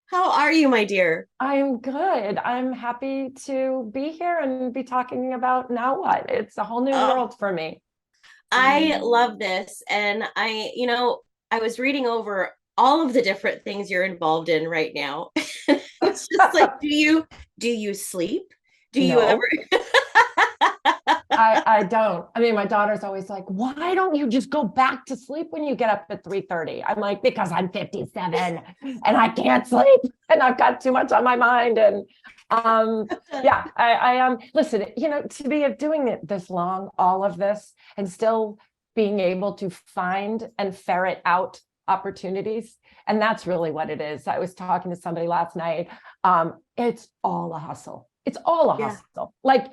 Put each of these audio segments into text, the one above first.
How are you, my dear? I'm good. I'm happy to be here and be talking about now what. It's a whole new Oh, world for me. I love this. And I was reading over all of the different things you're involved in right now. It's just like, do you sleep? Do you ever? No, I don't. I mean, my daughter's always like, "Why don't you just go back to sleep when you get up at 3:30?" I'm like, "Because I'm 57 and I can't sleep and I've got too much on my mind." And yeah, I am. Listen, to be doing it this long, all of this, and still being able to find and ferret out opportunities, and that's really what it is. I was talking to somebody last night. It's all a hustle. It's all a Yeah. hustle. Like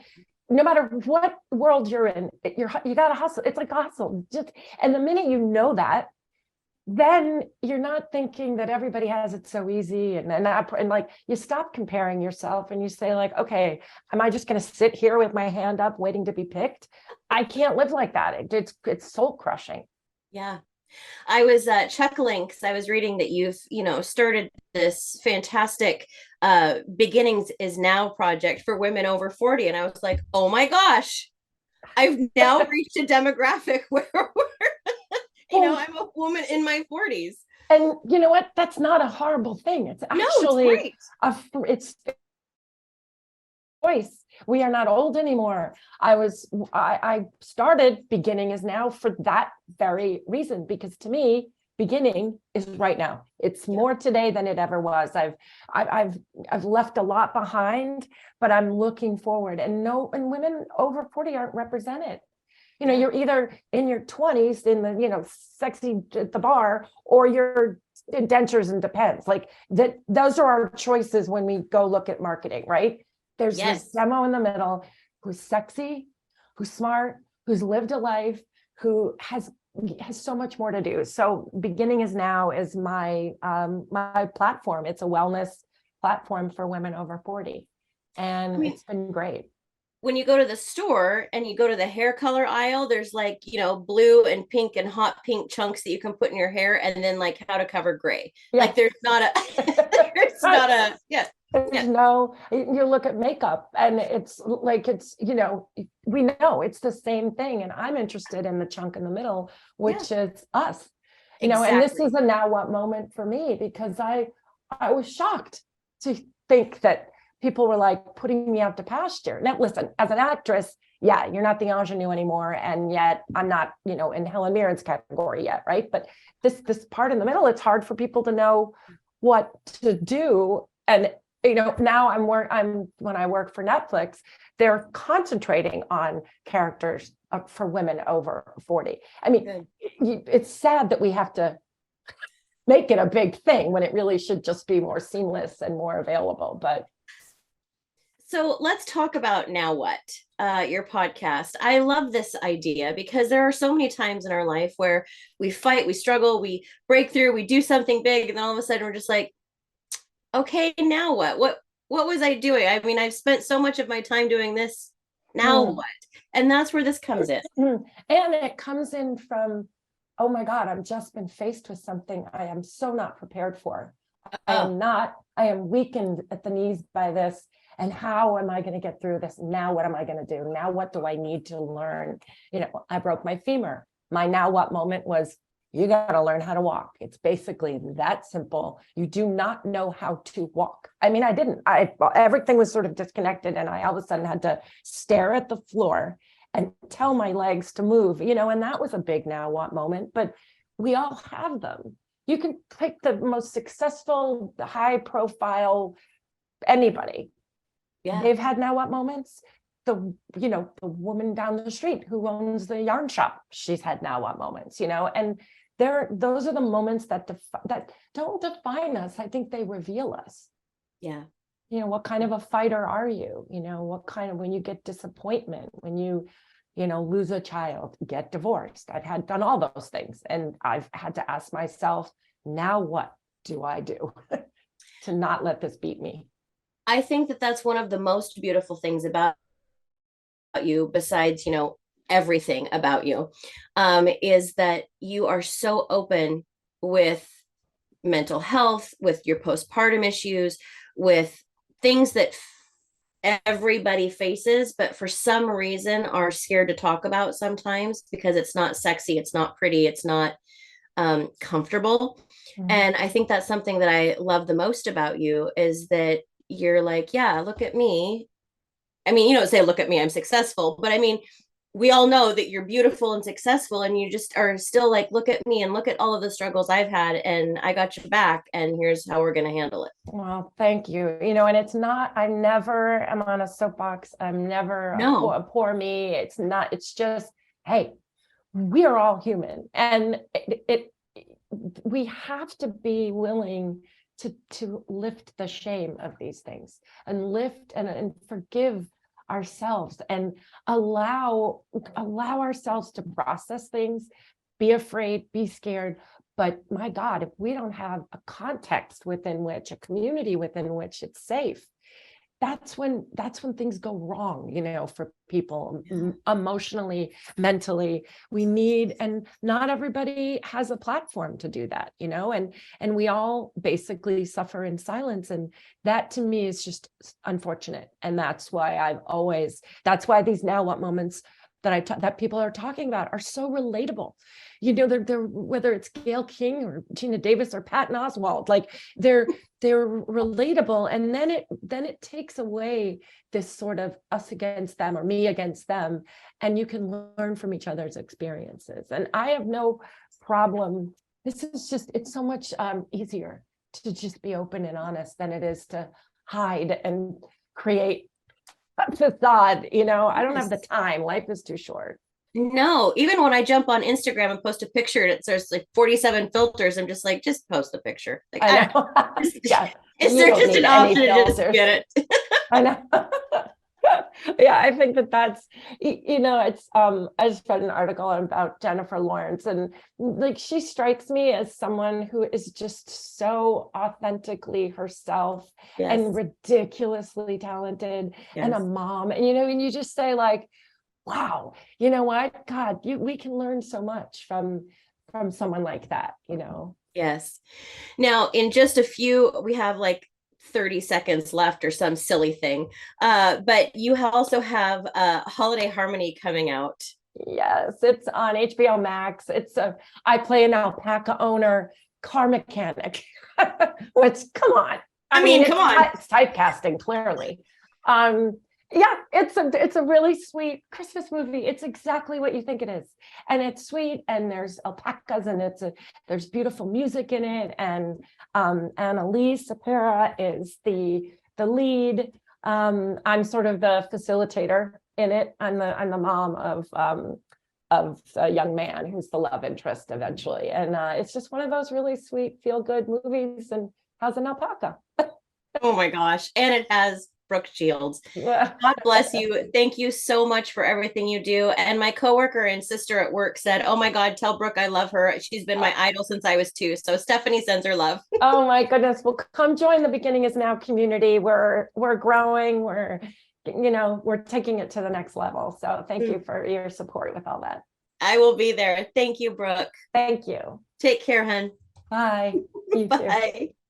no matter what world you're in, you got to hustle. It's like a hustle. And the minute you know that, then you're not thinking that everybody has it so easy, and like you stop comparing yourself and you say like, okay, am I just going to sit here with my hand up waiting to be picked? I can't live like that. It's soul crushing. Yeah. I was chuckling because I was reading that you've started this fantastic beginnings is now project for women over 40. And I was like, oh my gosh, I've now reached a demographic where Well, I'm a woman in my 40s. and you know what? That's not a horrible thing. It's No, it's actually great. it's choice. We are not old anymore. I started beginning is now for that very reason, because to me, beginning is right now. It's Yep. more today than it ever was. I've I've left a lot behind, but I'm looking forward. And no, and women over 40 aren't represented. Yeah. You're either in your 20s in the, sexy at the bar, or you're in dentures and depends. Like that, those are our choices when we go look at marketing, right? There's this Yes. demo in the middle who's sexy, who's smart, who's lived a life, who has so much more to do. So beginning is now is my platform. It's a wellness platform for women over 40. I And mean, it's been great. when you go to the store and you go to the hair color aisle, there's like, blue and pink and hot pink chunks that you can put in your hair, and then like how to cover gray. Like Yes. there's not a, there's not a, yeah, There's yeah, no, you look at makeup and it's like, we know it's the same thing. And I'm interested in the chunk in the middle, yeah, which is us, and this is exactly. a now what moment for me, because I was shocked to think that people were like putting me out to pasture. Now, listen, as an actress, yeah, you're not the ingenue anymore. And yet I'm not, in Helen Mirren's category yet. Right. But this part in the middle, it's hard for people to know what to do. And now I'm when I work for Netflix, they're concentrating on characters for women over 40. I mean, Good. it's sad that we have to make it a big thing when it really should just be more seamless and more available. But So let's talk about Now What, your podcast. I love this idea because there are so many times in our life where we fight, we struggle, we break through, we do something big, and then all of a sudden we're just like, okay, now what? What was I doing? I mean, I've spent so much of my time doing this. Now mm, what? And that's where this comes in. and it comes in from, oh my God, I've just been faced with something I am so not prepared for. Oh, I am weakened at the knees by this. And how am I going to get through this? Now, what am I going to do? Now, what do I need to learn? I broke my femur. My now what moment was, you got to learn how to walk. It's basically that simple. You do not know how to walk. I mean, I didn't. Everything was sort of disconnected, and I all of a sudden had to stare at the floor and tell my legs to move. And that was a big now what moment. But we all have them. You can pick the most successful, high profile anybody. yeah. They've had now what moments. The woman down the street who owns the yarn shop, she's had now what moments, and those are the moments that don't define us. I think they reveal us. Yeah. What kind of a fighter are you? What kind of, when you get disappointment, when you lose a child, get divorced. I've had done all those things, and I've had to ask myself, now what do I do to not let this beat me? I think that that's one of the most beautiful things about you, besides, everything about you, is that you are so open with mental health, with your postpartum issues, with things that everybody faces, but for some reason are scared to talk about sometimes because it's not sexy, it's not pretty, it's not comfortable. Mhm. And I think that's something that I love the most about you is that you're like, yeah, look at me. I mean, you don't say, look at me, I'm successful, but I mean, we all know that you're beautiful and successful, and you just are still like, look at me and look at all of the struggles I've had, and I got your back, and here's how we're going to handle it. Well, thank you. And it's not, I never am on a soapbox. I'm never No. a poor me. It's not, it's just, hey, we are all human. And we have to be willing to lift the shame of these things and lift and forgive ourselves and allow ourselves to process things, be afraid, be scared. But my God, if we don't have a context within which, a community within which it's safe, that's when things go wrong, for people emotionally, mentally. We need, and not everybody has a platform to do that, and we all basically suffer in silence. And that to me is just unfortunate. And that's why these now what moments that people are talking about are so relatable. They're whether it's Gail King or Gina Davis or Patton Oswalt, like they're relatable. And then it takes away this sort of us against them or me against them, and you can learn from each other's experiences. And I have no problem. It's so much easier to just be open and honest than it is to hide and create a facade. I don't have the time. Life is too short. No, even when I jump on Instagram and post a picture and it says like 47 filters, I'm just like, just post a picture. Like, I know. Yeah. Is there just an option to just get it? I know. Yeah, I think that's, it's, I just read an article about Jennifer Lawrence, and like, she strikes me as someone who is just so authentically herself. Yes. And ridiculously talented. Yes. And a mom. And, and you just say like, wow, you know what, God, we can learn so much from someone like that. Yes. Now, in just a few, we have like 30 seconds left or some silly thing. But you also have Holiday Harmony coming out. Yes, it's on HBO Max. I play an alpaca owner, car mechanic, which, come on. I mean, come on. It's typecasting, clearly. Yeah, it's a really sweet Christmas movie. It's exactly what you think it is. And it's sweet, and there's alpacas, and there's beautiful music in it. And Annalise Sapera is the lead. I'm sort of the facilitator in it. I'm the mom of a young man who's the love interest eventually. And it's just one of those really sweet, feel-good movies, and has an alpaca. Oh my gosh. And it has Brooke Shields. Yeah. God bless you. Thank you so much for everything you do. And my coworker and sister at work said, oh my God, tell Brooke I love her. She's been my idol since I was 2. So Stephanie sends her love. Oh my goodness. Well, come join the Beginning Is Now community. We're growing. We're taking it to the next level. So thank you for your support with all that. I will be there. Thank you, Brooke. Thank you. Take care, hun. Bye. You Bye. Too.